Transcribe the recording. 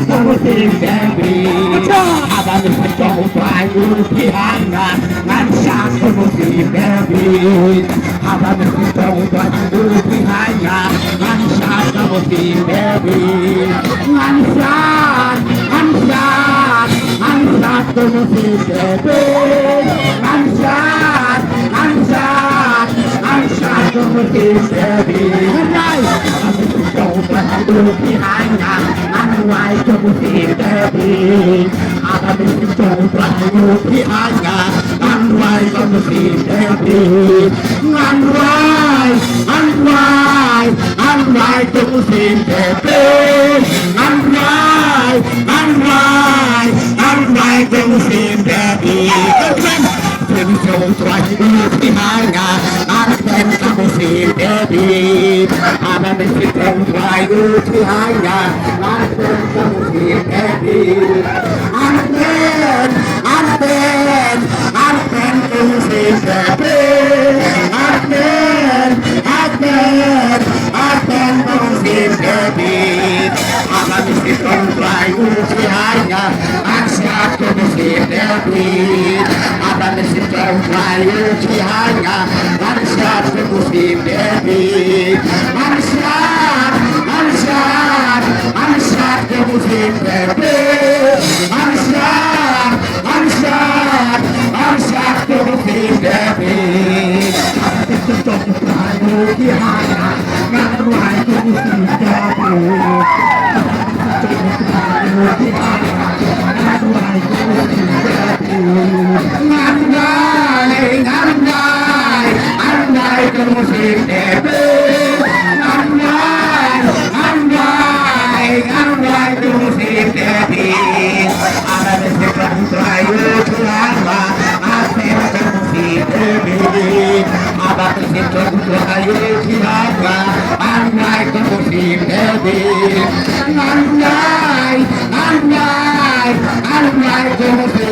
Muslim Devi Abang Sejauh Bayu Pihana Ngansyak Muslim Devi Abang Sejauh Bayu Pihana Ngansyak Muslim Devi Ngansyak Ngansyak Ngansyak Muslim Devi Ngansyak Ngansyak Ngansyak Muslim Devi Abang Sejauh Bayu Pihana Anwai Muslim Devi Abang Sejauh Bayu Pihana Anwai Muslim Devi Anwai Anwai Anwai Muslim Devi Anwai Anwai Anwai Muslim Devi Sejauh Bayu Pihana Anwai Muslim Devi Abang Sejauh Bayu Pihana Muslim Devi Amen Amen Amen Muslim Devi Amen Amen Amen Muslim Devi Abang Sejauh Bayu Pihana Ngansyak Muslim Devi Abang Sejauh Bayu Pihana Ngansyak Muslim Devi Ngansyak Ngansyak Ngansyak Muslim Devi Ngansyak Ngansyak Ngansyak Muslim Devi Sejauh Bayu Pihana Anwai Muslim Devi Anwai Anwai Anwai Muslim Devi Anwai Anwai Anwai Muslim Devi Abang Sejauh Bayu Pihana Ngansyak Muslim Devi Abang Sejauh Bayu Pihana Anwai Muslim Devi Anwai Anwai Anwai Muslim